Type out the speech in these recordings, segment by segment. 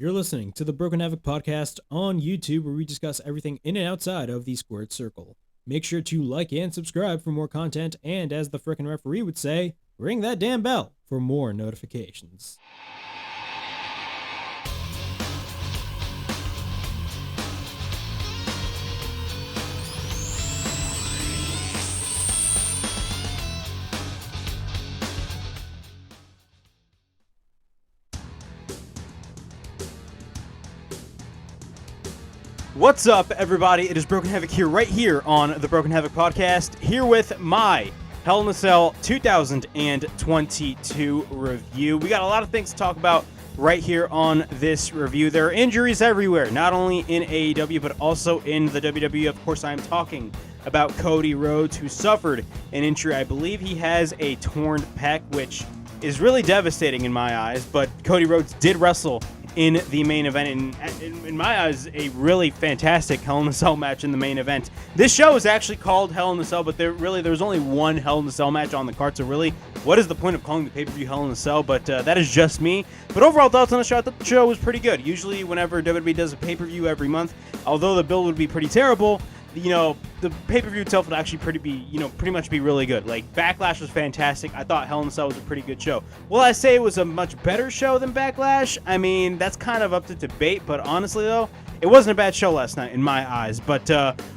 You're listening to the Broken Havoc podcast on YouTube, where we discuss everything in and outside of the squared circle. Make sure to like and subscribe for more content, and as the frickin' referee would say, ring that damn bell for more notifications. What's up, everybody? It is Broken Havoc right here on the Broken Havoc podcast, here with my Hell in a Cell 2022 review. We got a lot of things to talk about right here on this review. There are injuries everywhere, not only in AEW, but also in the WWE. Of course, I'm talking about Cody Rhodes, who suffered an injury. I believe he has a torn pec, which is really devastating in my eyes, but Cody Rhodes did wrestle in the main event, and in my eyes, a really fantastic Hell in a Cell match in the main event. This show is actually called Hell in a Cell, but there's only one Hell in a Cell match on the card, so really, what is the point of calling the pay-per-view Hell in a Cell? But that is just me. But overall thoughts on the show, I thought the show was pretty good. Usually, whenever WWE does a pay-per-view every month, although the build would be pretty terrible, the pay-per-view itself would actually pretty much be really good. Like, Backlash was fantastic. I thought Hell in a Cell was a pretty good show. Will I say it was a much better show than Backlash? I mean, that's kind of up to debate, but honestly, though, it wasn't a bad show last night in my eyes. But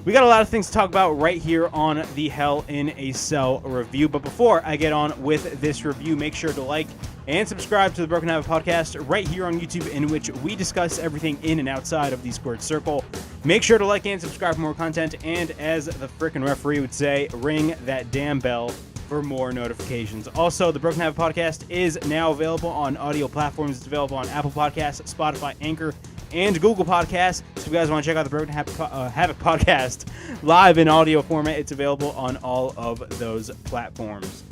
we got a lot of things to talk about right here on the Hell in a Cell review. But before I get on with this review, make sure to like and subscribe to the Broken Havoc podcast right here on YouTube, in which we discuss everything in and outside of the squared circle. Make sure to like and subscribe for more content, and as the frickin' referee would say, ring that damn bell for more notifications. Also, the Broken Havoc podcast is now available on audio platforms. It's available on Apple Podcasts, Spotify, Anchor, and Google Podcasts. So if you guys want to check out the Broken Havoc podcast live in audio format, it's available on all of those platforms.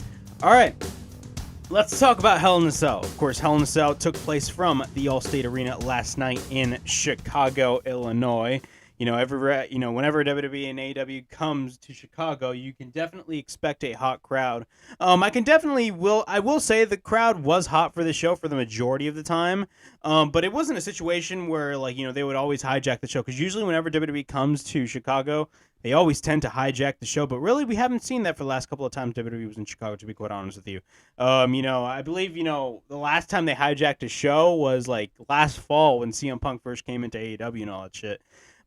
All right. Let's talk about Hell in a Cell. Of course, Hell in a Cell took place from the Allstate Arena last night in Chicago, Illinois. Whenever WWE and AEW comes to Chicago, you can definitely expect a hot crowd. I will say the crowd was hot for the show for the majority of the time. But it wasn't a situation where they would always hijack the show, because usually whenever WWE comes to Chicago, they always tend to hijack the show, but really we haven't seen that for the last couple of times WWE was in Chicago, to be quite honest with you. I believe, the last time they hijacked a show was last fall when CM Punk first came into AEW and all that shit.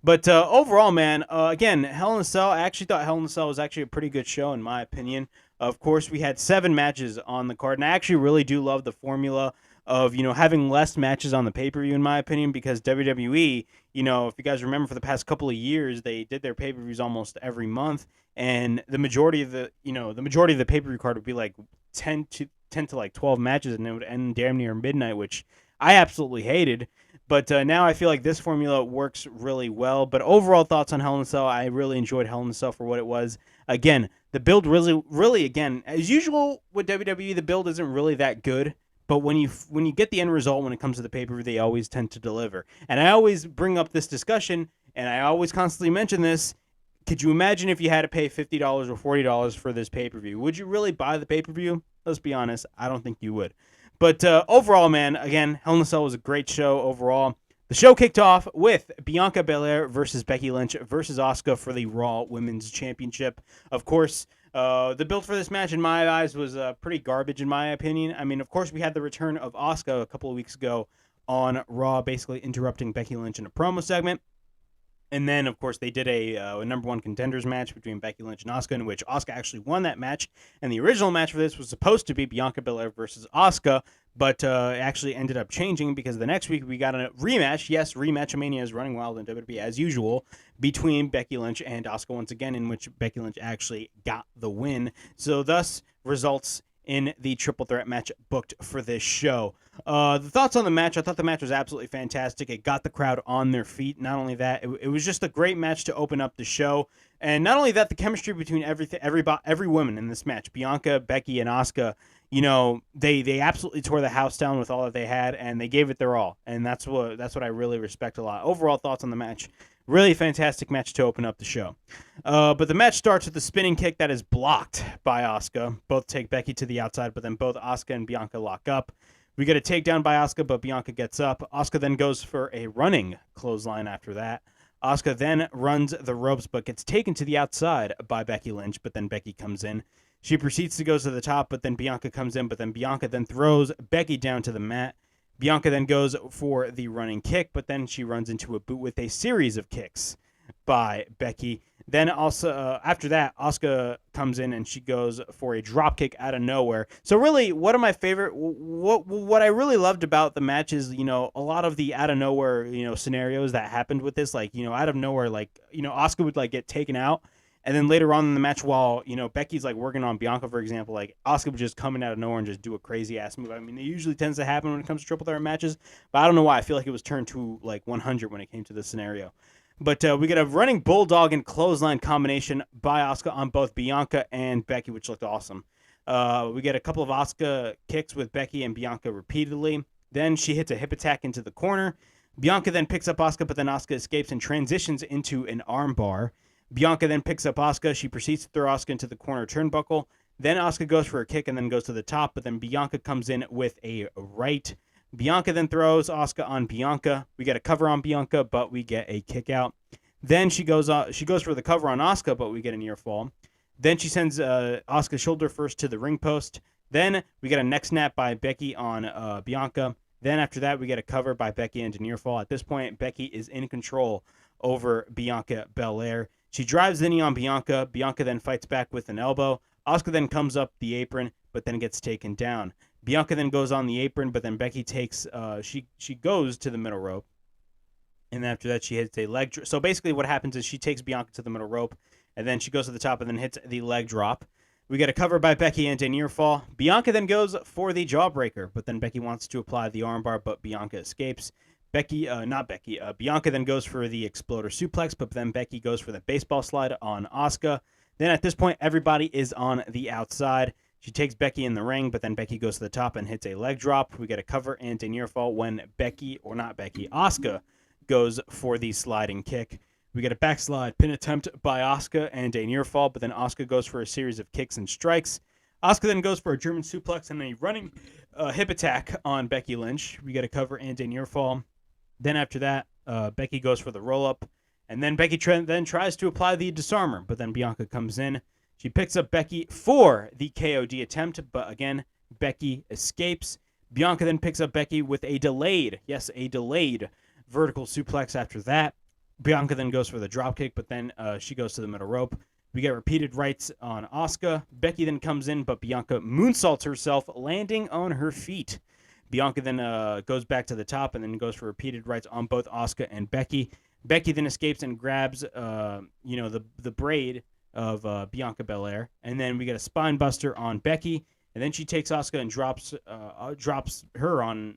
But overall, man, again, Hell in a Cell, I actually thought Hell in a Cell was actually a pretty good show, in my opinion. Of course, we had 7 matches on the card, and I actually really do love the formula of, having less matches on the pay-per-view, in my opinion, because WWE, if you guys remember, for the past couple of years, they did their pay-per-views almost every month, and the majority of the pay-per-view card would be 10 to 12 matches, and it would end damn near midnight, which I absolutely hated. But now I feel like this formula works really well. But overall thoughts on Hell in a Cell, I really enjoyed Hell in a Cell for what it was. Again, the build really, again, as usual with WWE, the build isn't really that good. But when you get the end result when it comes to the pay-per-view, they always tend to deliver. And I always bring up this discussion, and I always constantly mention this. Could you imagine if you had to pay $50 or $40 for this pay-per-view? Would you really buy the pay-per-view? Let's be honest, I don't think you would. But overall, man, again, Hell in a Cell was a great show overall. The show kicked off with Bianca Belair versus Becky Lynch versus Asuka for the Raw Women's Championship. Of course, the build for this match, in my eyes, was pretty garbage, in my opinion. I mean, of course, we had the return of Asuka a couple of weeks ago on Raw, basically interrupting Becky Lynch in a promo segment. And then, of course, they did a number one contenders match between Becky Lynch and Asuka, in which Asuka actually won that match. And the original match for this was supposed to be Bianca Belair versus Asuka, but actually ended up changing because the next week we got a rematch. Yes, Rematch-mania is running wild in WWE as usual, between Becky Lynch and Asuka once again, in which Becky Lynch actually got the win. So thus results in the triple threat match booked for this show. The thoughts on the match, I thought the match was absolutely fantastic. It got the crowd on their feet. Not only that, it was just a great match to open up the show. And not only that, the chemistry between every woman in this match, Bianca, Becky, and Asuka, they absolutely tore the house down with all that they had, and they gave it their all. And that's what I really respect a lot. Overall thoughts on the match. Really fantastic match to open up the show. But the match starts with a spinning kick that is blocked by Asuka. Both take Becky to the outside, but then both Asuka and Bianca lock up. We get a takedown by Asuka, but Bianca gets up. Asuka then goes for a running clothesline after that. Asuka then runs the ropes, but gets taken to the outside by Becky Lynch, but then Becky comes in. She proceeds to go to the top, but then Bianca comes in, but then Bianca then throws Becky down to the mat. Bianca then goes for the running kick, but then she runs into a boot with a series of kicks by Becky. Then also after that, Asuka comes in and she goes for a drop kick out of nowhere. So really, one of my favorite, what I really loved about the match is, you know, a lot of the out of nowhere, you know, scenarios that happened with this, like, you know, out of nowhere, like, you know, Asuka would like get taken out. And then later on in the match, while, you know, Becky's like working on Bianca, for example, like Asuka would just come in out of nowhere and just do a crazy ass move. I mean, it usually tends to happen when it comes to triple threat matches, but I don't know why. I feel like it was turned to like 100 when it came to this scenario. But we get a running bulldog and clothesline combination by Asuka on both Bianca and Becky, which looked awesome. We get a couple of Asuka kicks with Becky and Bianca repeatedly. Then she hits a hip attack into the corner. Bianca then picks up Asuka, but then Asuka escapes and transitions into an armbar. Bianca then picks up Asuka. She proceeds to throw Asuka into the corner turnbuckle. Then Asuka goes for a kick and then goes to the top, but then Bianca comes in with a right. Bianca then throws Asuka on Bianca. We get a cover on Bianca, but we get a kick out. Then she goes for the cover on Asuka, but we get a near fall. Then she sends Asuka shoulder first to the ring post. Then we get a neck snap by Becky on Bianca. Then after that, we get a cover by Becky into near fall. At this point, Becky is in control over Bianca Belair. She drives the knee on Bianca. Bianca then fights back with an elbow. Asuka then comes up the apron, but then gets taken down. Bianca then goes on the apron, but then Becky takes, she goes to the middle rope. And after that, she hits a leg. So basically what happens is she takes Bianca to the middle rope, and then she goes to the top and then hits the leg drop. We get a cover by Becky and a near fall. Bianca then goes for the jawbreaker, but then Becky wants to apply the armbar, but Bianca escapes. Bianca then goes for the exploder suplex, but then Becky goes for the baseball slide on Asuka. Then at this point, everybody is on the outside. She takes Becky in the ring, but then Becky goes to the top and hits a leg drop. We get a cover and a near fall when Asuka goes for the sliding kick. We get a backslide pin attempt by Asuka and a near fall, but then Asuka goes for a series of kicks and strikes. Asuka then goes for a German suplex and a running hip attack on Becky Lynch. We get a cover and a near fall. Then after that, Becky goes for the roll-up, and then Becky then tries to apply the disarmer, but then Bianca comes in. She picks up Becky for the KOD attempt, but again, Becky escapes. Bianca then picks up Becky with a delayed vertical suplex after that. Bianca then goes for the dropkick, but then she goes to the middle rope. We get repeated rights on Asuka. Becky then comes in, but Bianca moonsaults herself, landing on her feet. Bianca then goes back to the top and then goes for repeated rights on both Asuka and Becky. Becky then escapes and grabs, the braid of Bianca Belair, and then we get a spine buster on Becky, and then she takes Asuka and drops her on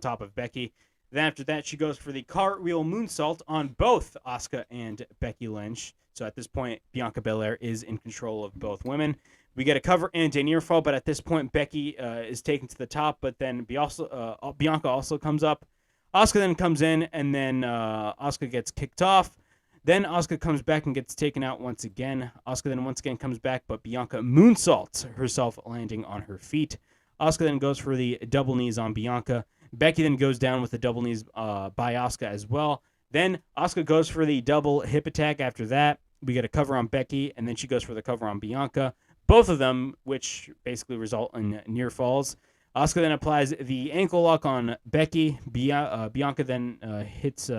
top of Becky. Then after that, she goes for the cartwheel moonsault on both Asuka and Becky Lynch. So at this point, Bianca Belair is in control of both women. We get a cover and a near fall, but at this point, Becky is taken to the top, but then Bianca also comes up. Asuka then comes in, and then Asuka gets kicked off. Then Asuka comes back and gets taken out once again. Asuka then once again comes back, but Bianca moonsaults herself, landing on her feet. Asuka then goes for the double knees on Bianca. Becky then goes down with the double knees by Asuka as well. Then Asuka goes for the double hip attack after that. We get a cover on Becky, and then she goes for the cover on Bianca. Both of them, which basically result in near falls. Asuka then applies the ankle lock on Becky. Bianca then hits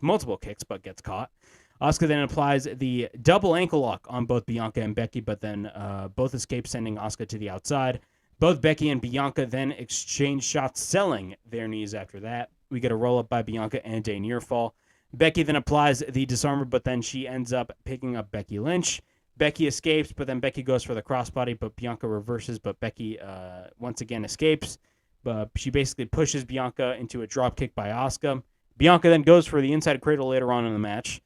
multiple kicks, but gets caught. Asuka then applies the double ankle lock on both Bianca and Becky, but then both escape, sending Asuka to the outside. Both Becky and Bianca then exchange shots, selling their knees after that. We get a roll-up by Bianca and a near fall. Becky then applies the disarmer, but then she ends up picking up Becky Lynch. Becky escapes, but then Becky goes for the crossbody, but Bianca reverses, but Becky once again escapes. But she basically pushes Bianca into a dropkick by Asuka. Bianca then goes for the inside cradle later on in the match.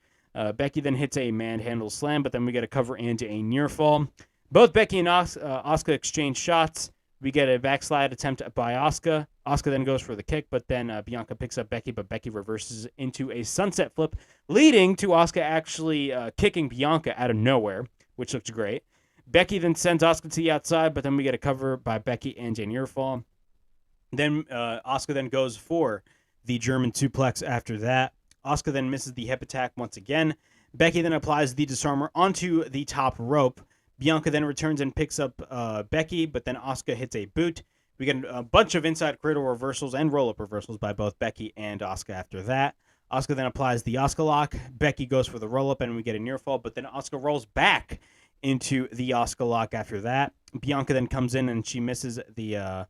Becky then hits a manhandle slam, but then we get a cover and a near fall. Both Becky and Asuka exchange shots. We get a backslide attempt by Asuka. Asuka then goes for the kick, but then Bianca picks up Becky, but Becky reverses into a sunset flip, leading to Asuka actually kicking Bianca out of nowhere, which looks great. Becky then sends Asuka to the outside, but then we get a cover by Becky and a near fall. Then Asuka then goes for the German suplex after that. Asuka then misses the hip attack once again. Becky then applies the disarmer onto the top rope. Bianca then returns and picks up Becky, but then Asuka hits a boot. We get a bunch of inside cradle reversals and roll-up reversals by both Becky and Asuka after that. Asuka then applies the Asuka lock. Becky goes for the roll-up, and we get a near fall, but then Asuka rolls back into the Asuka lock after that. Bianca then comes in, and she misses the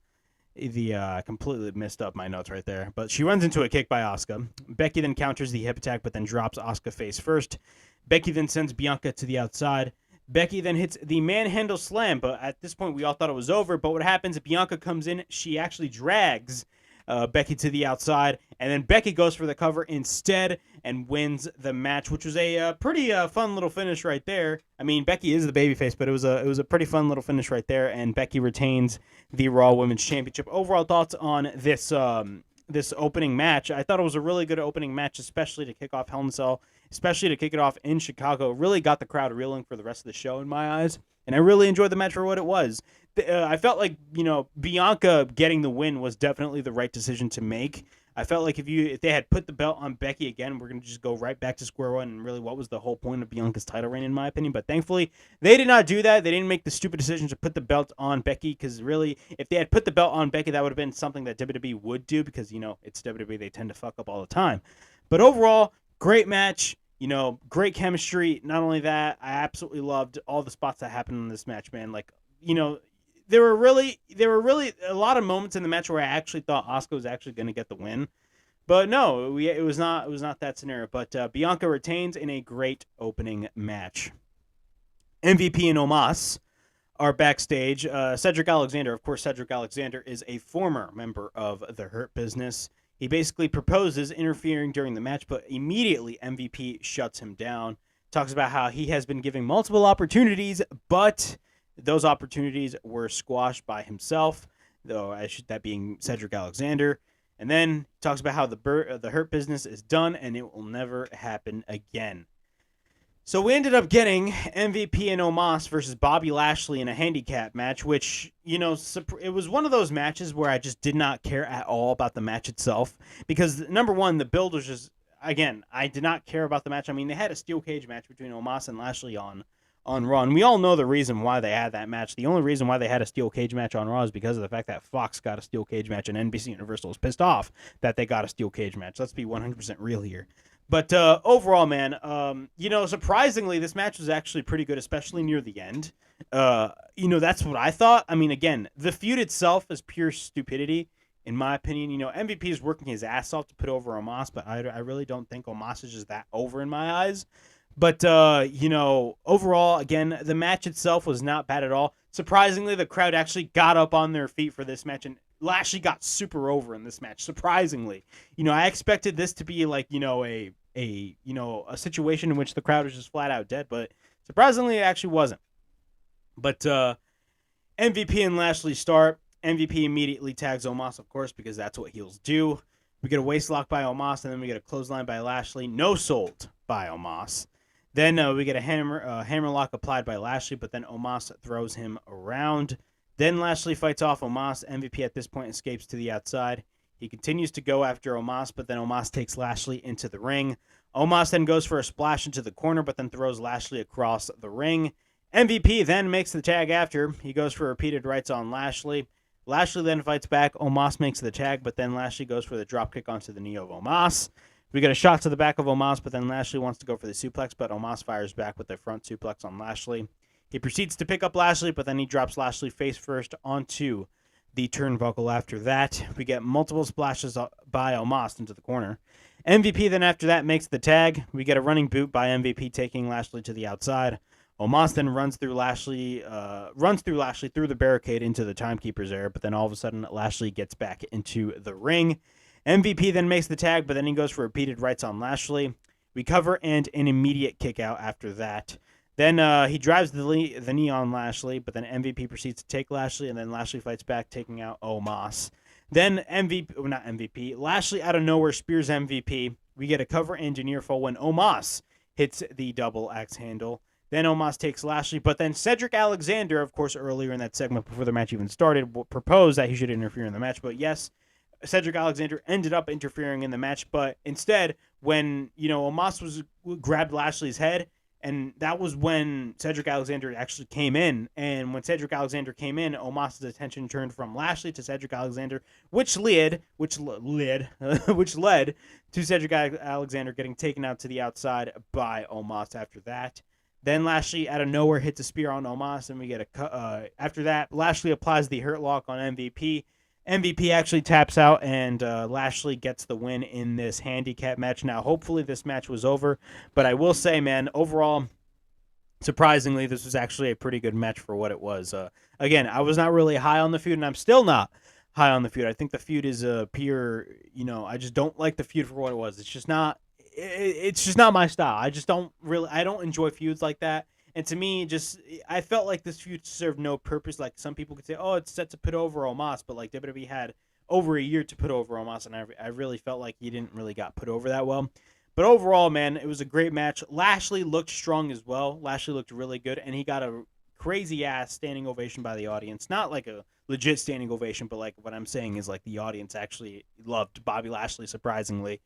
completely messed up my notes right there, but she runs into a kick by Asuka. Becky then counters the hip attack, but then drops Asuka face first. Becky then sends Bianca to the outside. Becky then hits the manhandle slam, but at this point we all thought it was over. But what happens? Bianca comes in, she actually drags Becky to the outside, and then Becky goes for the cover instead and wins the match, which was a pretty fun little finish right there. I mean, Becky is the babyface, but it was a pretty fun little finish right there, and Becky retains the Raw Women's Championship. Overall thoughts on this this opening match? I thought it was a really good opening match, especially to kick off Hell in a Cell, especially to kick it off in Chicago. It really got the crowd reeling for the rest of the show in my eyes, and I really enjoyed the match for what it was. I felt like, Bianca getting the win was definitely the right decision to make. I felt like if they had put the belt on Becky again, we're going to just go right back to square one, and really what was the whole point of Bianca's title reign, in my opinion. But thankfully, they did not do that. They didn't make the stupid decision to put the belt on Becky, because really, if they had put the belt on Becky, that would have been something that WWE would do, because, it's WWE. They tend to fuck up all the time. But overall, great match. Great chemistry. Not only that, I absolutely loved all the spots that happened in this match, man. There were really a lot of moments in the match where I actually thought Asuka was actually going to get the win, but no, it was not that scenario. But Bianca retains in a great opening match. MVP and Omos are backstage. Cedric Alexander, of course, Cedric Alexander is a former member of the Hurt Business. He basically proposes interfering during the match, but immediately MVP shuts him down. Talks about how he has been given multiple opportunities, but those opportunities were squashed by himself, though that being Cedric Alexander. And then talks about how the Hurt Business is done and it will never happen again. So we ended up getting MVP and Omos versus Bobby Lashley in a handicap match, which, it was one of those matches where I just did not care at all about the match itself. Because, number one, the build was just, again, I did not care about the match. I mean, they had a steel cage match between Omos and Lashley on Raw. And we all know the reason why they had that match. The only reason why they had a steel cage match on Raw is because of the fact that Fox got a steel cage match and NBC Universal was pissed off that they got a steel cage match. Let's be 100% real here. But overall, man, surprisingly, this match was actually pretty good, especially near the end. That's what I thought. I mean, again, the feud itself is pure stupidity, in my opinion. MVP is working his ass off to put over Omos, but I really don't think Omos is just that over in my eyes. But, overall, again, the match itself was not bad at all. Surprisingly, the crowd actually got up on their feet for this match, and Lashley got super over in this match, surprisingly. I expected this to be like, a situation in which the crowd was just flat out dead, but surprisingly, it actually wasn't. But MVP and Lashley start. MVP immediately tags Omos, of course, because that's what heels do. We get a waistlock by Omos, and then we get a clothesline by Lashley. No sold by Omos. Then we get a hammerlock applied by Lashley, but then Omos throws him around. Then Lashley fights off Omos. MVP at this point escapes to the outside. He continues to go after Omos, but then Omos takes Lashley into the ring. Omos then goes for a splash into the corner, but then throws Lashley across the ring. MVP then makes the tag after. He goes for repeated rights on Lashley. Lashley then fights back. Omos makes the tag, but then Lashley goes for the dropkick onto the knee of Omos. We get a shot to the back of Omos, but then Lashley wants to go for the suplex, but Omos fires back with the front suplex on Lashley. He proceeds to pick up Lashley, but then he drops Lashley face first onto the turnbuckle after that. We get multiple splashes by Omos into the corner. MVP then after that makes the tag. We get a running boot by MVP taking Lashley to the outside. Omos then runs through Lashley through the barricade into the timekeeper's area, but then all of a sudden Lashley gets back into the ring. MVP then makes the tag, but then he goes for repeated rights on Lashley. We cover and an immediate kick out after that. Then he drives the knee on Lashley, but then MVP proceeds to take Lashley, and then Lashley fights back, taking out Omos. Then Lashley out of nowhere spears MVP. We get a cover and a near fall when Omos hits the double axe handle. Then Omos takes Lashley, but then Cedric Alexander, of course, earlier in that segment before the match even started, proposed that he should interfere in the match. But yes, Cedric Alexander ended up interfering in the match, but instead, when Omos grabbed Lashley's head, and that was when Cedric Alexander actually came in. And when Cedric Alexander came in, Omos's attention turned from Lashley to Cedric Alexander, which led to Cedric Alexander getting taken out to the outside by Omos after that. Then Lashley out of nowhere hits a spear on Omos, and we get after that, Lashley applies the hurt lock on MVP. MVP actually taps out, and Lashley gets the win in this handicap match. Now, hopefully this match was over, but I will say, man, overall, surprisingly, this was actually a pretty good match for what it was. Again, I was not really high on the feud, and I'm still not high on the feud. I think the feud is pure, I just don't like the feud for what it was. It's just not my style. I don't enjoy feuds like that. And to me, I felt like this feud served no purpose. Like some people could say, oh, it's set to put over Omos, but like WWE had over a year to put over Omos, and I really felt like he didn't really got put over that well. But overall, man, it was a great match. Lashley looked strong as well. Lashley looked really good, and he got a crazy-ass standing ovation by the audience. Not like a legit standing ovation, but like what I'm saying is like the audience actually loved Bobby Lashley, surprisingly.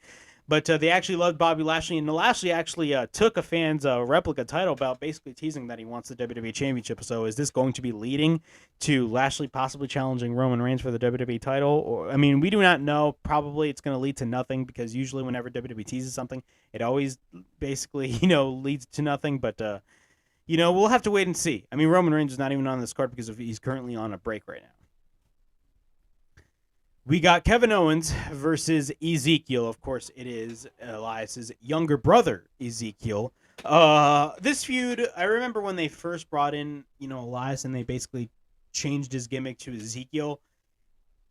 But they actually loved Bobby Lashley, and Lashley actually took a fan's replica title bout, basically teasing that he wants the WWE Championship. So is this going to be leading to Lashley possibly challenging Roman Reigns for the WWE title? Or I mean, we do not know. Probably it's going to lead to nothing, because usually whenever WWE teases something, it always basically, leads to nothing. But, we'll have to wait and see. I mean, Roman Reigns is not even on this card because he's currently on a break right now. We got Kevin Owens versus Ezekiel. Of course, it is Elias's younger brother, Ezekiel. This feud, I remember when they first brought in, Elias, and they basically changed his gimmick to Ezekiel.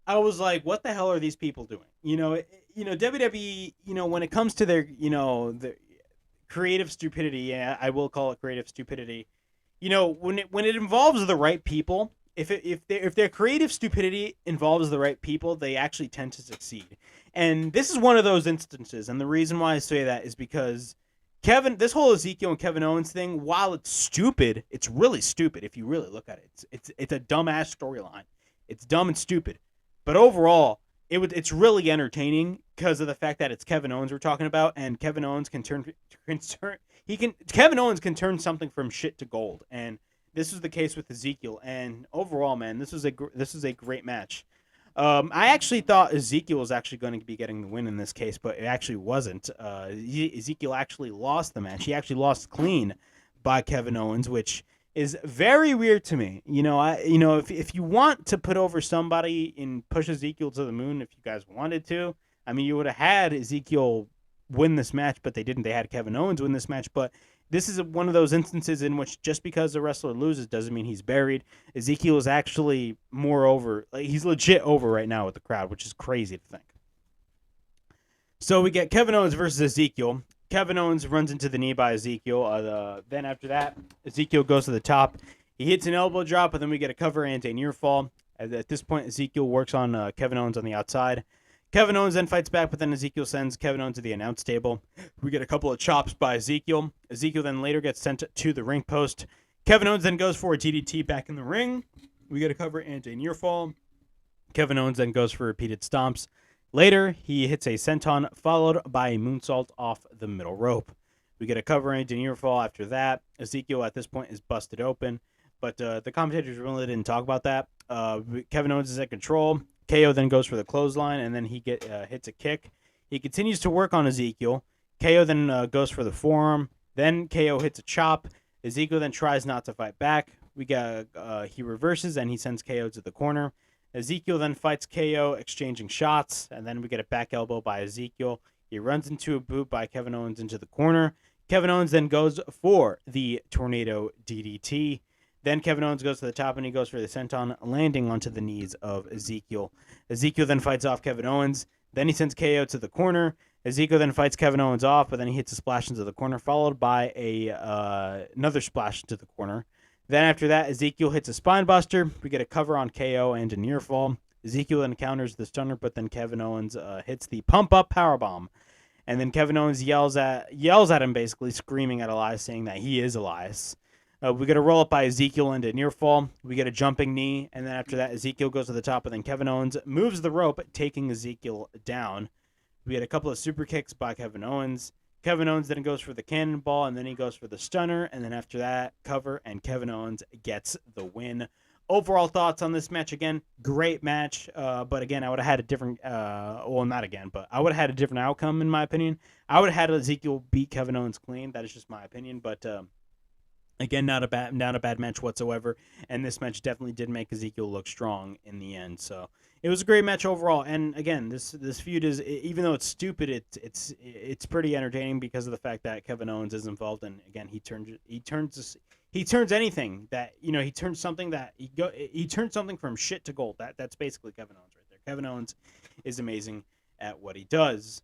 I was like, what the hell are these people doing? WWE, when it comes to their, the creative stupidity, I will call it creative stupidity. When it involves the right people, if their creative stupidity involves the right people, they actually tend to succeed. And this is one of those instances. And the reason why I say that is because this whole Ezekiel and Kevin Owens thing, while it's stupid, it's really stupid if you really look at it. It's a dumbass storyline. It's dumb and stupid. But overall, it's really entertaining because of the fact that it's Kevin Owens we're talking about, and Kevin Owens can turn something from shit to gold. And this was the case with Ezekiel, and overall, man, this is a great match. I actually thought Ezekiel was actually going to be getting the win in this case, but it actually wasn't. Ezekiel actually lost the match. He actually lost clean by Kevin Owens, which is very weird to me. If you want to put over somebody and push Ezekiel to the moon, if you guys wanted to, I mean, you would have had Ezekiel win this match, but they didn't. They had Kevin Owens win this match, but this is one of those instances in which just because the wrestler loses doesn't mean he's buried. Ezekiel is actually more over. Like, he's legit over right now with the crowd, which is crazy to think. So we get Kevin Owens versus Ezekiel. Kevin Owens runs into the knee by Ezekiel. Then after that, Ezekiel goes to the top. He hits an elbow drop, and then we get a cover and a near fall. At this point, Ezekiel works on Kevin Owens on the outside. Kevin Owens then fights back, but then Ezekiel sends Kevin Owens to the announce table. We get a couple of chops by Ezekiel. Ezekiel then later gets sent to the ring post. Kevin Owens then goes for a DDT back in the ring. We get a cover and a near fall. Kevin Owens then goes for repeated stomps. Later, he hits a senton followed by a moonsault off the middle rope. We get a cover and a near fall after that. Ezekiel at this point is busted open, but the commentators really didn't talk about that. Kevin Owens is at control. KO then goes for the clothesline, and then he hits a kick. He continues to work on Ezekiel. KO then goes for the forearm. Then KO hits a chop. Ezekiel then tries not to fight back. He reverses, and he sends KO to the corner. Ezekiel then fights KO, exchanging shots, and then we get a back elbow by Ezekiel. He runs into a boot by Kevin Owens into the corner. Kevin Owens then goes for the tornado DDT. Then Kevin Owens goes to the top, and he goes for the senton, landing onto the knees of Ezekiel. Ezekiel then fights off Kevin Owens. Then he sends KO to the corner. Ezekiel then fights Kevin Owens off, but then he hits a splash into the corner, followed by another splash into the corner. Then after that, Ezekiel hits a spine buster. We get a cover on KO and a near fall. Ezekiel then counters the stunner, but then Kevin Owens hits the pump-up powerbomb. And then Kevin Owens yells at him, basically screaming at Elias, saying that he is Elias. We get a roll up by Ezekiel into near fall. We get a jumping knee, and then after that, Ezekiel goes to the top, and then Kevin Owens moves the rope, taking Ezekiel down. We had a couple of super kicks by Kevin Owens. Kevin Owens then goes for the cannonball, and then he goes for the stunner, and then after that, cover, and Kevin Owens gets the win. Overall thoughts on this match? Again, great match, but again, I would have had a different, well, not again, but I would have had a different outcome in my opinion. I would have had Ezekiel beat Kevin Owens clean. That is just my opinion, but again, not a bad match whatsoever, and this match definitely did make Ezekiel look strong in the end. So it was a great match overall. And again, this feud is, even though it's stupid, it's pretty entertaining because of the fact that Kevin Owens is involved, and again, he turns anything that, he turns something that he turns something from shit to gold. That's basically Kevin Owens right there. Kevin Owens is amazing at what he does.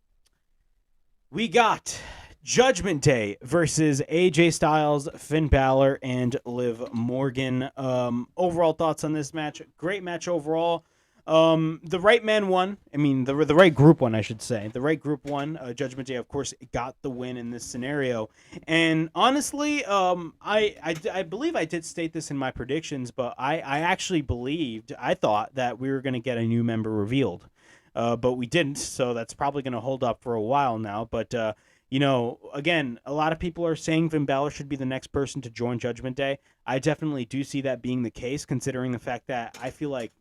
We got Judgment Day versus AJ Styles, Finn Balor, and Liv Morgan. Overall thoughts on this match? Great match overall. The right man won. I mean, the right group won, I should say. The right group won. Judgment Day, of course, got the win in this scenario. And honestly, I believe I did state this in my predictions, but I actually I thought that we were going to get a new member revealed. But we didn't, so that's probably going to hold up for a while now. But, again, a lot of people are saying Finn Balor should be the next person to join Judgment Day. I definitely do see that being the case, considering the fact that I feel like,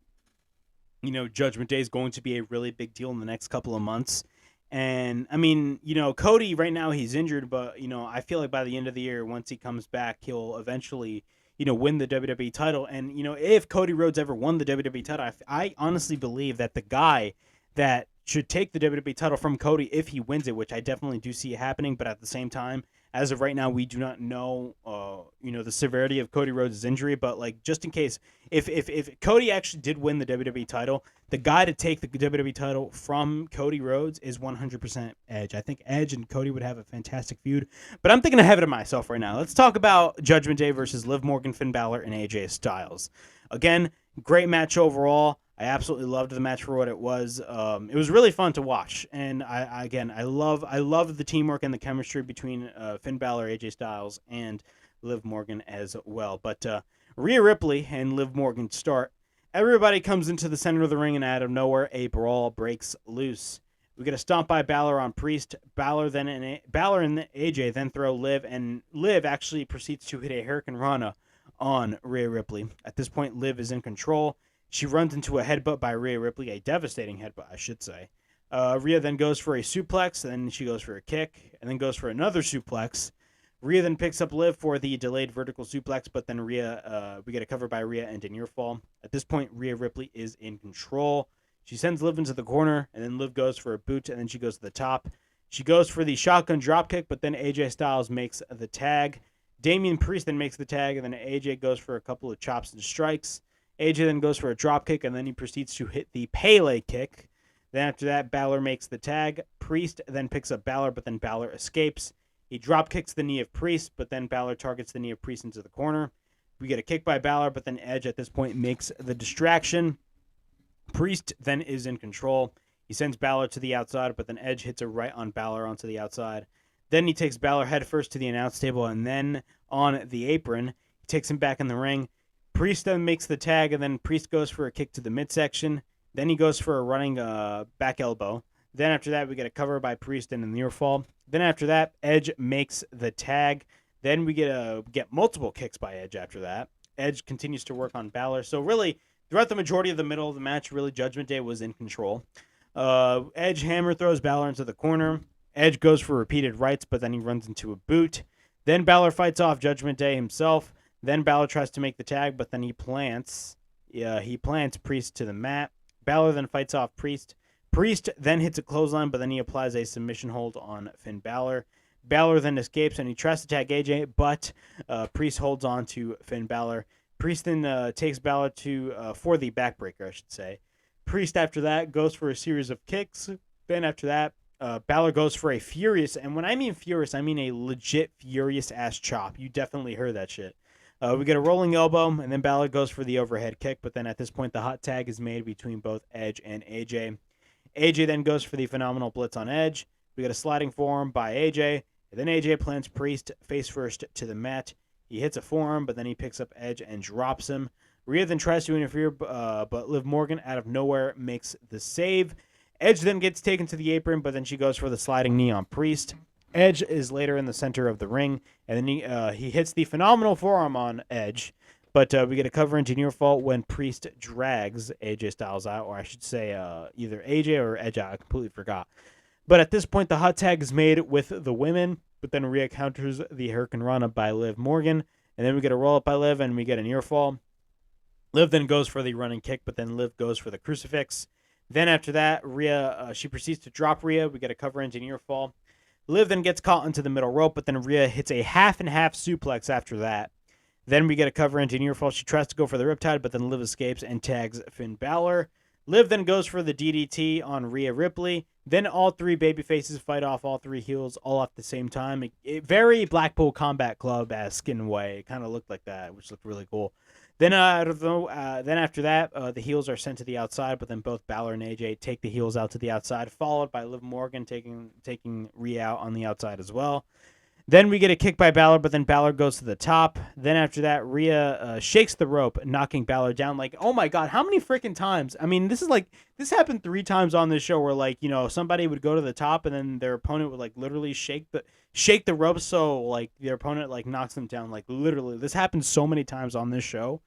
Judgment Day is going to be a really big deal in the next couple of months. And, I mean, Cody right now he's injured, but, I feel like by the end of the year, once he comes back, he'll eventually win the WWE title. And, if Cody Rhodes ever won the WWE title, I honestly believe that the guy that should take the WWE title from Cody if he wins it, which I definitely do see happening, but at the same time, as of right now, we do not know, the severity of Cody Rhodes' injury. But like, just in case, if Cody actually did win the WWE title, the guy to take the WWE title from Cody Rhodes is 100% Edge. I think Edge and Cody would have a fantastic feud. But I'm thinking ahead of myself right now. Let's talk about Judgment Day versus Liv Morgan, Finn Balor, and AJ Styles. Again, great match overall. I absolutely loved the match for what it was. It was really fun to watch, and I love the teamwork and the chemistry between Finn Balor, AJ Styles, and Liv Morgan as well. But Rhea Ripley and Liv Morgan start. Everybody comes into the center of the ring, and out of nowhere, a brawl breaks loose. We get a stomp by Balor on Priest. Balor and AJ then throw Liv, and Liv actually proceeds to hit a Hurricane Rana on Rhea Ripley. At this point, Liv is in control. She runs into a headbutt by Rhea Ripley, a devastating headbutt, I should say. Rhea then goes for a suplex, and then she goes for a kick, and then goes for another suplex. Rhea then picks up Liv for the delayed vertical suplex, but then we get a cover by Rhea and a near fall. At this point, Rhea Ripley is in control. She sends Liv into the corner, and then Liv goes for a boot, and then she goes to the top. She goes for the shotgun dropkick, but then AJ Styles makes the tag. Damian Priest then makes the tag, and then AJ goes for a couple of chops and strikes. AJ then goes for a dropkick, and then he proceeds to hit the Pele kick. Then after that, Balor makes the tag. Priest then picks up Balor, but then Balor escapes. He dropkicks the knee of Priest, but then Balor targets the knee of Priest into the corner. We get a kick by Balor, but then Edge at this point makes the distraction. Priest then is in control. He sends Balor to the outside, but then Edge hits a right on Balor onto the outside. Then he takes Balor headfirst to the announce table, and then on the apron, he takes him back in the ring. Priest then makes the tag, and then Priest goes for a kick to the midsection. Then he goes for a running back elbow. Then after that, we get a cover by Priest and a near fall. Then after that, Edge makes the tag. Then we get multiple kicks by Edge after that. Edge continues to work on Balor. So really, throughout the majority of the middle of the match, really Judgment Day was in control. Edge hammer throws Balor into the corner. Edge goes for repeated rights, but then he runs into a boot. Then Balor fights off Judgment Day himself. Then Balor tries to make the tag, but then he plants Priest to the mat. Balor then fights off Priest. Priest then hits a clothesline, but then he applies a submission hold on Finn Balor. Balor then escapes, and he tries to tag AJ, but Priest holds on to Finn Balor. Priest then takes Balor for the backbreaker, I should say. Priest, after that, goes for a series of kicks. Then after that, Balor goes for a furious, and when I mean furious, I mean a legit furious-ass chop. You definitely heard that shit. We get a rolling elbow, and then Balor goes for the overhead kick, but then at this point, the hot tag is made between both Edge and AJ. AJ then goes for the phenomenal blitz on Edge. We get a sliding forearm by AJ, and then AJ plants Priest face first to the mat. He hits a forearm, but then he picks up Edge and drops him. Rhea then tries to interfere, but Liv Morgan out of nowhere makes the save. Edge then gets taken to the apron, but then she goes for the sliding knee on Priest. Edge is later in the center of the ring, and then he hits the phenomenal forearm on Edge. But we get a cover into near fall when Priest drags AJ Styles out, or I should say either AJ or Edge out. I completely forgot. But at this point, the hot tag is made with the women, but then Rhea counters the Hurricane Rana by Liv Morgan, and then we get a roll-up by Liv, and we get a near fall. Liv then goes for the running kick, but then Liv goes for the crucifix. Then after that, Rhea, she proceeds to drop Rhea. We get a cover into near fall. Liv then gets caught into the middle rope, but then Rhea hits a half-and-half suplex after that. Then we get a cover into near fall. She tries to go for the Riptide, but then Liv escapes and tags Finn Balor. Liv then goes for the DDT on Rhea Ripley. Then all three babyfaces fight off all three heels all at the same time. Very Blackpool Combat Club-esque in a way. It kind of looked like that, which looked really cool. Then after that, the heels are sent to the outside, but then both Balor and AJ take the heels out to the outside, followed by Liv Morgan taking Rhea out on the outside as well. Then we get a kick by Balor, but then Balor goes to the top. Then after that, Rhea shakes the rope, knocking Balor down. Like, oh my God, how many freaking times? I mean, this happened 3 times on this show where, somebody would go to the top and then their opponent would, literally shake the rope so, their opponent, knocks them down. Literally. This happens so many times on this show.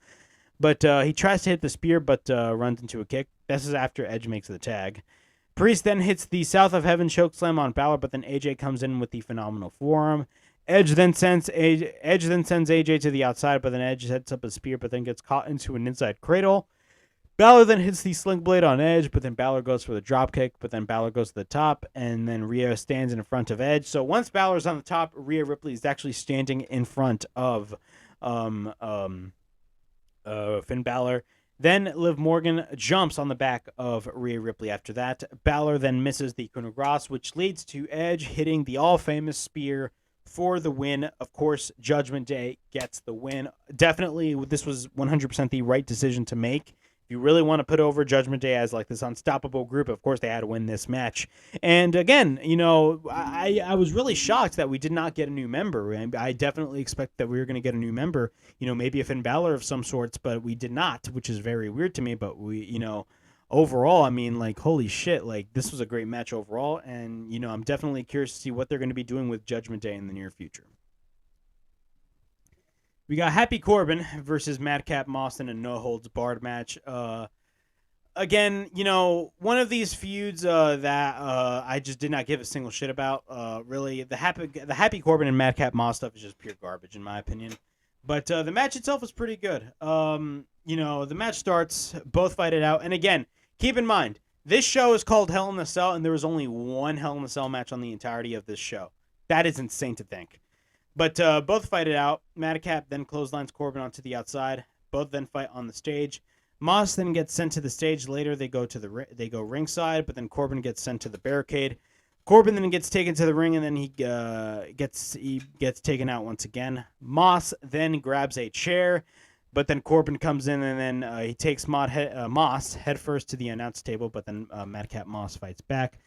But he tries to hit the spear, but runs into a kick. This is after Edge makes the tag. Priest then hits the South of Heaven chokeslam on Balor, but then AJ comes in with the phenomenal forearm. Edge then sends AJ to the outside, but then Edge sets up a spear, but then gets caught into an inside cradle. Balor then hits the sling blade on Edge, but then Balor goes for the dropkick, but then Balor goes to the top, and then Rhea stands in front of Edge. So once Balor's on the top, Rhea Ripley is actually standing in front of Finn Balor. Then Liv Morgan jumps on the back of Rhea Ripley after that. Balor then misses the coup de grace, which leads to Edge hitting the all-famous spear for the win. Of course, Judgment Day gets the win. Definitely, this was 100% the right decision to make. If you really want to put over Judgment Day as this unstoppable group, of course they had to win this match. And again, I was really shocked that we did not get a new member. And I definitely expect that we were going to get a new member, maybe a Finn Balor of some sorts, but we did not, which is very weird to me. But we, overall, I mean, holy shit, this was a great match overall. And, I'm definitely curious to see what they're going to be doing with Judgment Day in the near future. We got Happy Corbin versus Madcap Moss in a no-holds-barred match. Again, one of these feuds that I just did not give a single shit about. Really, the Happy Corbin and Madcap Moss stuff is just pure garbage, in my opinion. But the match itself is pretty good. The match starts, both fight it out. And again, keep in mind, this show is called Hell in a Cell, and there was only one Hell in a Cell match on the entirety of this show. That is insane to think. But both fight it out. Madcap then clotheslines Corbin onto the outside. Both then fight on the stage. Moss then gets sent to the stage. Later they go ringside, but then Corbin gets sent to the barricade. Corbin then gets taken to the ring, and then he gets taken out once again. Moss then grabs a chair, but then Corbin comes in, and then he takes Moss headfirst to the announce table, but then Madcap Moss fights back.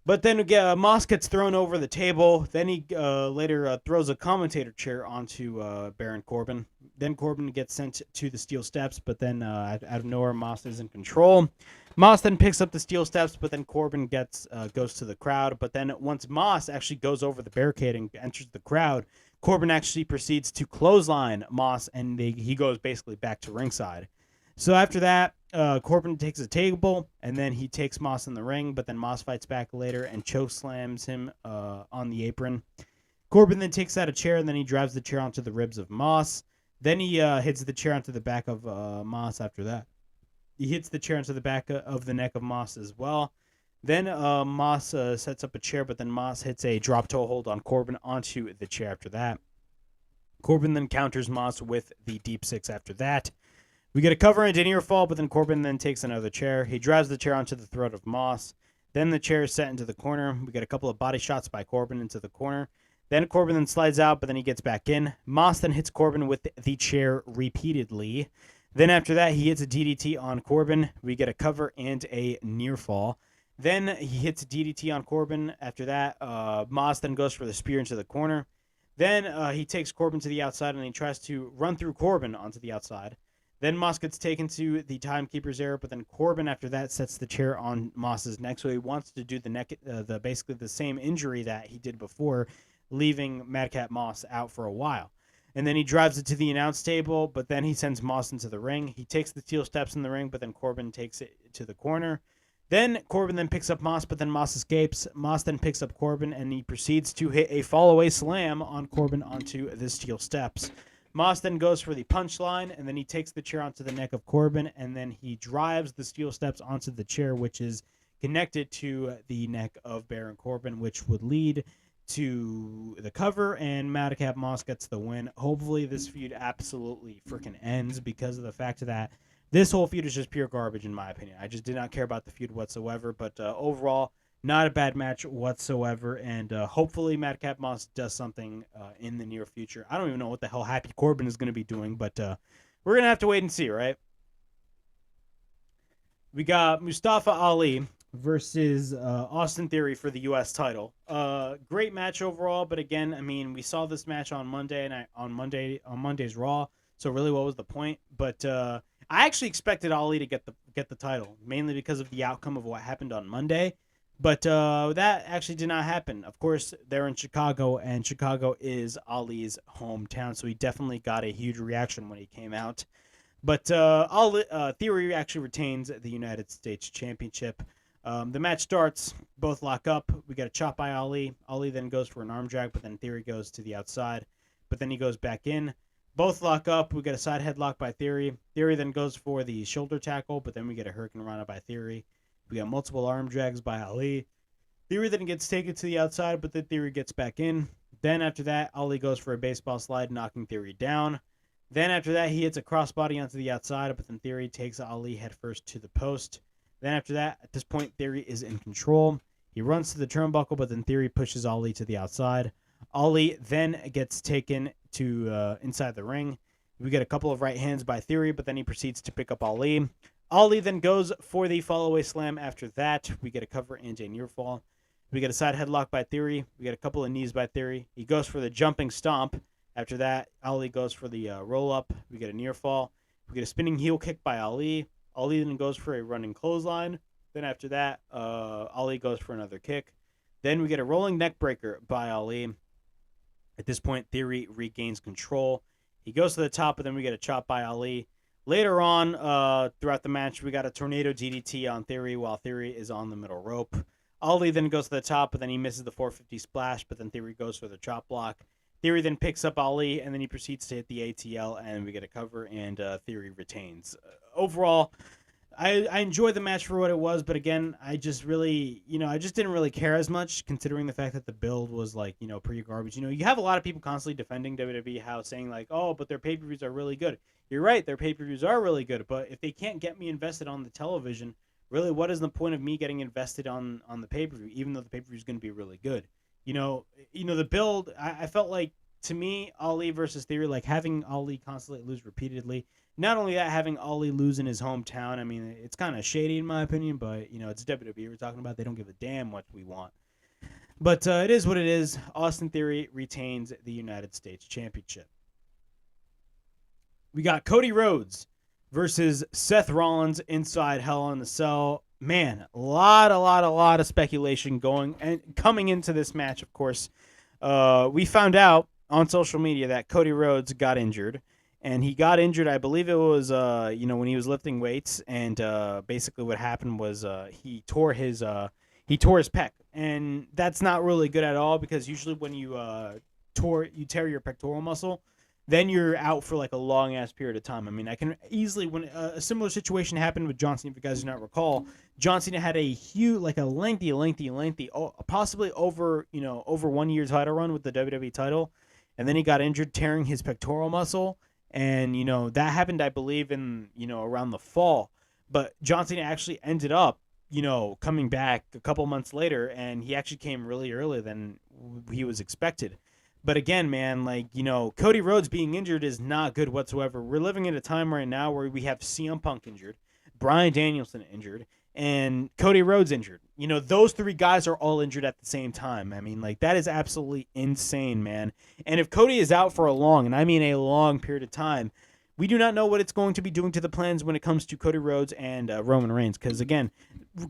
But then Moss gets thrown over the table. Then he later throws a commentator chair onto Baron Corbin. Then Corbin gets sent to the steel steps, but then out of nowhere, Moss is in control. Moss then picks up the steel steps, but then Corbin goes to the crowd. But then once Moss actually goes over the barricade and enters the crowd, Corbin actually proceeds to clothesline Moss, and he goes basically back to ringside. So after that, Corbin takes a table, and then he takes Moss in the ring, but then Moss fights back later and chokeslams him on the apron. Corbin then takes out a chair, and then he drives the chair onto the ribs of Moss. Then he hits the chair onto the back of Moss after that. He hits the chair onto the back of the neck of Moss as well. Then Moss sets up a chair, but then Moss hits a drop toe hold on Corbin onto the chair after that. Corbin then counters Moss with the deep six after that. We get a cover into near fall, but then Corbin then takes another chair. He drives the chair onto the throat of Moss. Then the chair is set into the corner. We get a couple of body shots by Corbin into the corner. Then Corbin then slides out, but then he gets back in. Moss then hits Corbin with the chair repeatedly. Then after that, he hits a DDT on Corbin. We get a cover and a near fall. Then he hits a DDT on Corbin. After that, Moss then goes for the spear into the corner. Then he takes Corbin to the outside, and he tries to run through Corbin onto the outside. Then Moss gets taken to the timekeeper's area, but then Corbin after that sets the chair on Moss's neck. So he wants to do the basically the same injury that he did before, leaving Madcap Moss out for a while. And then he drives it to the announce table, but then he sends Moss into the ring. He takes the steel steps in the ring, but then Corbin takes it to the corner. Then Corbin then picks up Moss, but then Moss escapes. Moss then picks up Corbin, and he proceeds to hit a fall-away slam on Corbin onto the steel steps. Moss then goes for the punchline, and then he takes the chair onto the neck of Corbin, and then he drives the steel steps onto the chair, which is connected to the neck of Baron Corbin, which would lead to the cover, and Madcap Moss gets the win. Hopefully this feud absolutely freaking ends because of the fact that this whole feud is just pure garbage in my opinion. I just did not care about the feud whatsoever, but overall, not a bad match whatsoever, and hopefully Madcap Moss does something in the near future. I don't even know what the hell Happy Corbin is going to be doing, but we're going to have to wait and see, right? We got Mustafa Ali versus Austin Theory for the U.S. title. Great match overall, but again, I mean, we saw this match on Monday and on Monday's Raw. So really, what was the point? But I actually expected Ali to get the title, mainly because of the outcome of what happened on Monday. But that actually did not happen. Of course, they're in Chicago, and Chicago is Ali's hometown, so he definitely got a huge reaction when he came out. But Theory actually retains the United States Championship. The match starts, both lock up. We got a chop by Ali. Ali then goes for an arm drag, but then Theory goes to the outside. But then he goes back in. Both lock up. We got a side headlock by Theory. Theory then goes for the shoulder tackle, but then we get a Hurricane Rana by Theory. We got multiple arm drags by Ali. Theory then gets taken to the outside, but then Theory gets back in. Then after that, Ali goes for a baseball slide, knocking Theory down. Then after that, he hits a crossbody onto the outside, but then Theory takes Ali headfirst to the post. Then after that, at this point, Theory is in control. He runs to the turnbuckle, but then Theory pushes Ali to the outside. Ali then gets taken to inside the ring. We get a couple of right hands by Theory, but then he proceeds to pick up Ali. Ali then goes for the fall-away slam after that. We get a cover and a near fall. We get a side headlock by Theory. We get a couple of knees by Theory. He goes for the jumping stomp. After that, Ali goes for the roll-up. We get a near fall. We get a spinning heel kick by Ali. Ali then goes for a running clothesline. Then after that, Ali goes for another kick. Then we get a rolling neck breaker by Ali. At this point, Theory regains control. He goes to the top, but then we get a chop by Ali. Later on, throughout the match, we got a tornado DDT on Theory while Theory is on the middle rope. Ali then goes to the top, but then he misses the 450 splash, but then Theory goes for the chop block. Theory then picks up Ali, and then he proceeds to hit the ATL, and we get a cover, and Theory retains. Overall, I enjoyed the match for what it was, but again, I just really, I just didn't really care as much, considering the fact that the build was, pretty garbage. You have a lot of people constantly defending WWE, saying, oh, but their pay-per-views are really good. You're right, their pay-per-views are really good, but if they can't get me invested on the television, really, what is the point of me getting invested on the pay-per-view, even though the pay-per-view is going to be really good? The build, I felt like, to me, Ali versus Theory, having Ali constantly lose repeatedly. Not only that, having Ali lose in his hometown, I mean, it's kind of shady in my opinion, but, it's WWE we're talking about. They don't give a damn what we want. But it is what it is. Austin Theory retains the United States Championship. We got Cody Rhodes versus Seth Rollins inside Hell in a Cell. Man, a lot of speculation going and coming into this match, of course. We found out on social media that Cody Rhodes got injured. And he got injured, I believe it was, when he was lifting weights. And basically what happened was he tore his pec. And that's not really good at all, because usually when you tear your pectoral muscle, then you're out for a long ass period of time. I mean, I can easily, when a similar situation happened with John Cena, if you guys do not recall, John Cena had a huge, a lengthy, possibly over 1 year title run with the WWE title, and then he got injured tearing his pectoral muscle, and that happened, I believe, in around the fall. But John Cena actually ended up coming back a couple months later, and he actually came really early than he was expected. But again, man, Cody Rhodes being injured is not good whatsoever. We're living in a time right now where we have CM Punk injured, Bryan Danielson injured, and Cody Rhodes injured. You know, those three guys are all injured at the same time. I mean, like, that is absolutely insane, man. And if Cody is out for a long, and I mean a long period of time, we do not know what it's going to be doing to the plans when it comes to Cody Rhodes and Roman Reigns. Because again,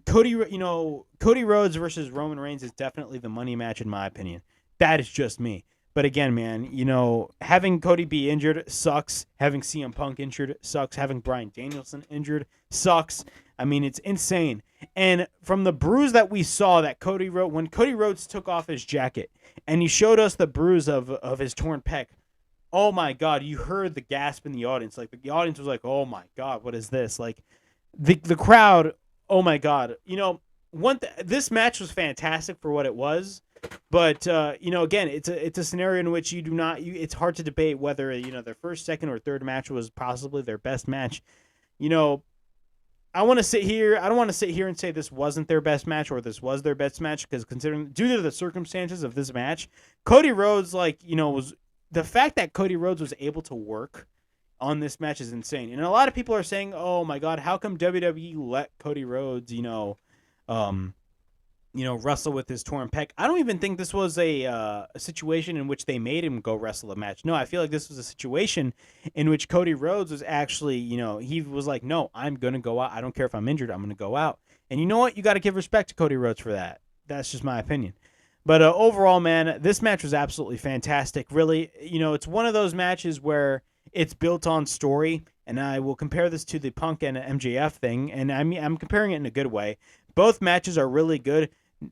Cody Rhodes versus Roman Reigns is definitely the money match in my opinion. That is just me. But again, man, you know, having Cody be injured sucks. Having CM Punk injured sucks. Having Bryan Danielson injured sucks. I mean, it's insane. And from the bruise that we saw that when Cody Rhodes took off his jacket and he showed us the bruise of his torn pec, oh my God, you heard the gasp in the audience. Like, the audience was like, oh my God, what is this? Like, the crowd, oh my God. You know, this match was fantastic for what it was. But, you know, again, it's a scenario in which it's hard to debate whether, you know, their first, second, or third match was possibly their best match. You know, I don't want to sit here and say this wasn't their best match or this was their best match, because due to the circumstances of this match, Cody Rhodes, like, you know, the fact that Cody Rhodes was able to work on this match is insane. And a lot of people are saying, oh my God, how come WWE let Cody Rhodes, wrestle with his torn pec? I don't even think this was a situation in which they made him go wrestle a match. No, I feel like this was a situation in which Cody Rhodes was actually, you know, he was like, no, I'm going to go out. I don't care if I'm injured. I'm going to go out. And you know what? You got to give respect to Cody Rhodes for that. That's just my opinion. But overall, man, this match was absolutely fantastic. Really, you know, it's one of those matches where it's built on story. And I will compare this to the Punk and MJF thing. And I'm comparing it in a good way. Both matches are really good.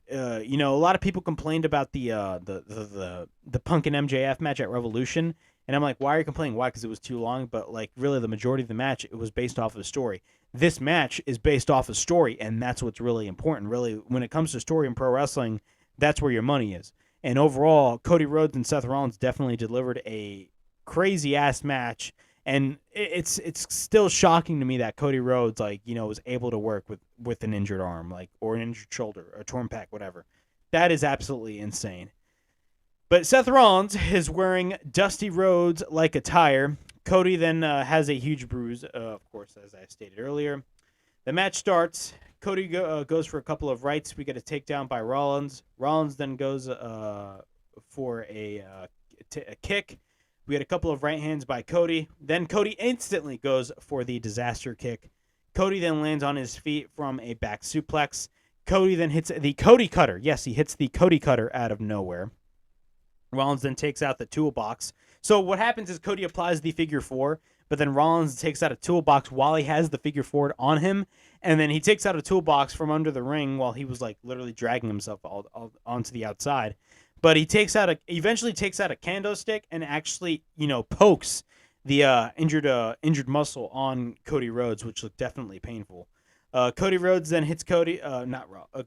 You know, a lot of people complained about the Punk and MJF match at Revolution, and I'm like, why are you complaining? Why? Because it was too long. But like, really, the majority of the match, it was based off of a story. This match is based off a story, and that's what's really important. Really, when it comes to story in pro wrestling, that's where your money is. And overall, Cody Rhodes and Seth Rollins definitely delivered a crazy ass match. And it's still shocking to me that Cody Rhodes, like, you know, was able to work with an injured arm, like, or an injured shoulder, or a torn pec, whatever. That is absolutely insane. But Seth Rollins is wearing Dusty Rhodes-like attire. Cody then has a huge bruise, of course, as I stated earlier. The match starts. Cody goes for a couple of rights. We get a takedown by Rollins. Rollins then goes for a kick. We had a couple of right hands by Cody. Then Cody instantly goes for the disaster kick. Cody then lands on his feet from a back suplex. Cody then hits the Cody Cutter. Yes, he hits the Cody Cutter out of nowhere. Rollins then takes out the toolbox. So what happens is Cody applies the figure four, but then Rollins takes out a toolbox while he has the figure four on him, and then he takes out a toolbox from under the ring while he was like literally dragging himself all onto the outside. But he eventually takes out a kendo stick and actually, you know, pokes the injured muscle on Cody Rhodes, which looked definitely painful. Cody Rhodes then hits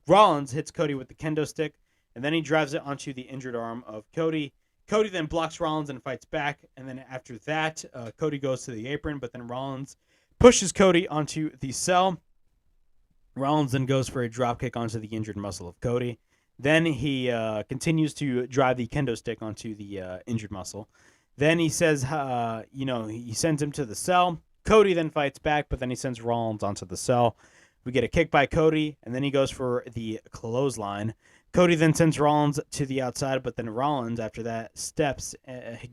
Rollins hits Cody with the kendo stick, and then he drives it onto the injured arm of Cody. Cody then blocks Rollins and fights back, and then after that, Cody goes to the apron, but then Rollins pushes Cody onto the cell. Rollins then goes for a dropkick onto the injured muscle of Cody. Then he continues to drive the kendo stick onto the injured muscle. Then he says, he sends him to the cell. Cody then fights back, but then he sends Rollins onto the cell. We get a kick by Cody, and then he goes for the clothesline. Cody then sends Rollins to the outside, but then Rollins, after that,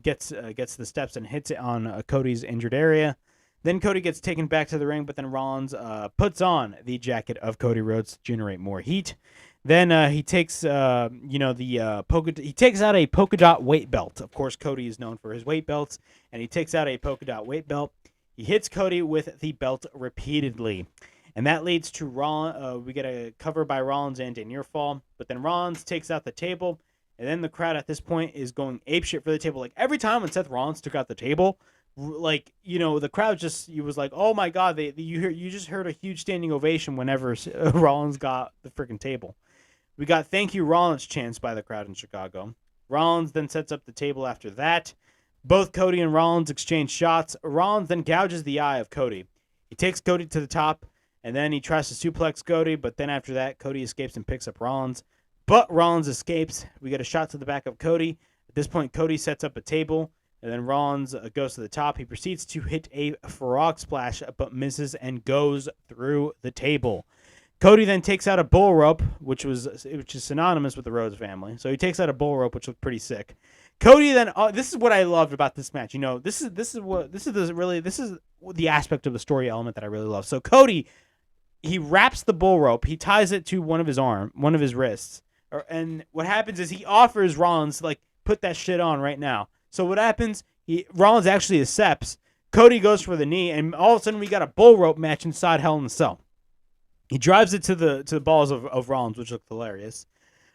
gets the steps and hits it on Cody's injured area. Then Cody gets taken back to the ring, but then Rollins puts on the jacket of Cody Rhodes to generate more heat. Then he takes, he takes out a polka dot weight belt. Of course, Cody is known for his weight belts, and he takes out a polka dot weight belt. He hits Cody with the belt repeatedly, and that leads to Rollins. We get a cover by Rollins and a near fall, but then Rollins takes out the table, and then the crowd at this point is going apeshit for the table. Like every time when Seth Rollins took out the table, like, you know, the crowd was like, oh my God, you just heard a huge standing ovation whenever Rollins got the freaking table. We got thank you Rollins chants by the crowd in Chicago. Rollins then sets up the table after that. Both Cody and Rollins exchange shots. Rollins then gouges the eye of Cody. He takes Cody to the top, and then he tries to suplex Cody, but then after that, Cody escapes and picks up Rollins. But Rollins escapes. We get a shot to the back of Cody. At this point, Cody sets up a table, and then Rollins goes to the top. He proceeds to hit a frog splash, but misses and goes through the table. Cody then takes out a bull rope, which is synonymous with the Rhodes family. So he takes out a bull rope, which looked pretty sick. Cody then, this is what I loved about this match. This is the aspect of the story element that I really love. So Cody, he wraps the bull rope, he ties it to one of his wrists, and what happens is he offers Rollins to, like, put that shit on right now. So what happens? Rollins actually accepts. Cody goes for the knee, and all of a sudden we got a bull rope match inside Hell in a Cell. He drives it to the balls of Rollins, which looked hilarious.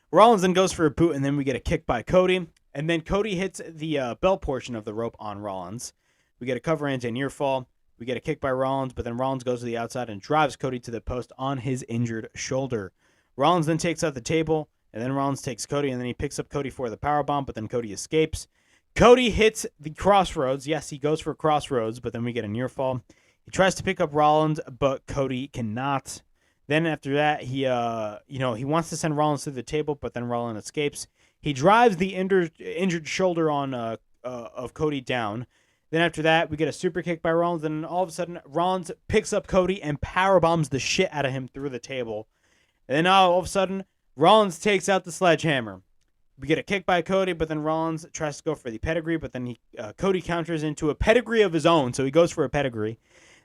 Rollins then goes for a boot, and then we get a kick by Cody. And then Cody hits the bell portion of the rope on Rollins. We get a cover anti-near fall. We get a kick by Rollins, but then Rollins goes to the outside and drives Cody to the post on his injured shoulder. Rollins then takes out the table, and then Rollins takes Cody, and then he picks up Cody for the powerbomb, but then Cody escapes. Cody hits the crossroads. Yes, he goes for crossroads, but then we get a near fall. He tries to pick up Rollins, but Cody cannot. Then after that, he wants to send Rollins to the table, but then Rollins escapes. He drives the injured shoulder of Cody down. Then after that, we get a super kick by Rollins, and all of a sudden, Rollins picks up Cody and powerbombs the shit out of him through the table. And then all of a sudden, Rollins takes out the sledgehammer. We get a kick by Cody, but then Rollins tries to go for the pedigree, but then Cody counters into a pedigree of his own, so he goes for a pedigree.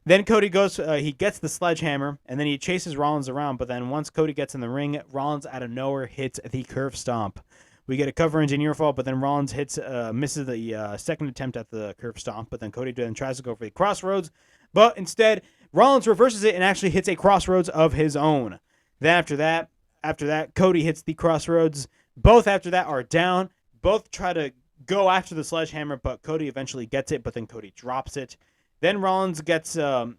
Then Cody goes, he gets the sledgehammer, and then he chases Rollins around, but then once Cody gets in the ring, Rollins out of nowhere hits the curve stomp. We get a cover engineer fall, but then Rollins misses the second attempt at the curve stomp, but then Cody then tries to go for the crossroads, but instead, Rollins reverses it and actually hits a crossroads of his own. Then after that, Cody hits the crossroads. Both after that are down. Both try to go after the sledgehammer, but Cody eventually gets it, but then Cody drops it. Then Rollins Cody hits a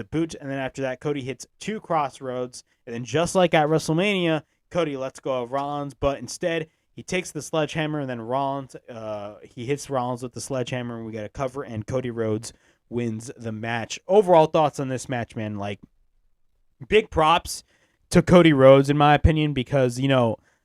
boot, and then after that, Cody hits two crossroads, and then just like at WrestleMania, Cody lets go of Rollins, but instead, he takes the sledgehammer, and then he hits Rollins with the sledgehammer, and we get a cover, and Cody Rhodes wins the match. Overall thoughts on this match, man, like, big props to Cody Rhodes, in my opinion, because,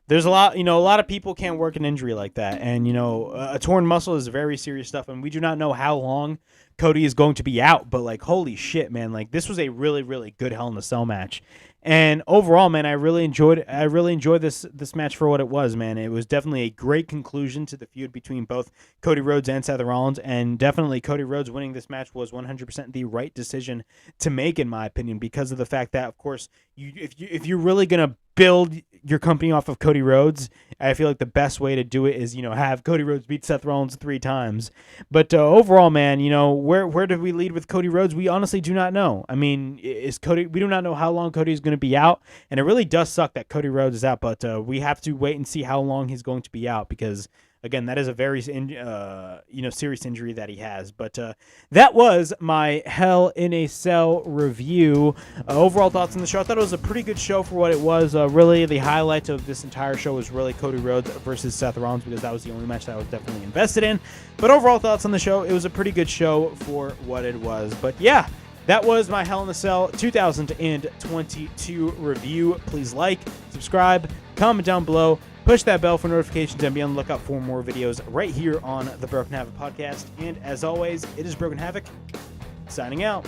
there's a lot of people can't work an injury like that. And, a torn muscle is very serious stuff. And we do not know how long Cody is going to be out. But, like, holy shit, man. Like, this was a really, really good Hell in a Cell match. And overall, man, I really enjoyed this match for what it was, man. It was definitely a great conclusion to the feud between both Cody Rhodes and Seth Rollins. And definitely Cody Rhodes winning this match was 100% the right decision to make, in my opinion, because of the fact that, of course, if you're really going to build your company off of Cody Rhodes, I feel like the best way to do it is, have Cody Rhodes beat Seth Rollins 3 times. But overall, man, where do we lead with Cody Rhodes? We honestly do not know. I mean, we do not know how long Cody is going to be out, and it really does suck that Cody Rhodes is out, but we have to wait and see how long he's going to be out, because again, that is a very serious injury that he has. But that was my Hell in a Cell review. Overall thoughts on the show. I thought it was a pretty good show for what it was. Really, the highlight of this entire show was really Cody Rhodes versus Seth Rollins, because that was the only match that I was definitely invested in. But overall thoughts on the show, it was a pretty good show for what it was. But yeah, that was my Hell in a Cell 2022 review. Please like, subscribe, comment down below. Push that bell for notifications and be on the lookout for more videos right here on the Broken Havoc podcast. And as always, it is Broken Havoc, signing out.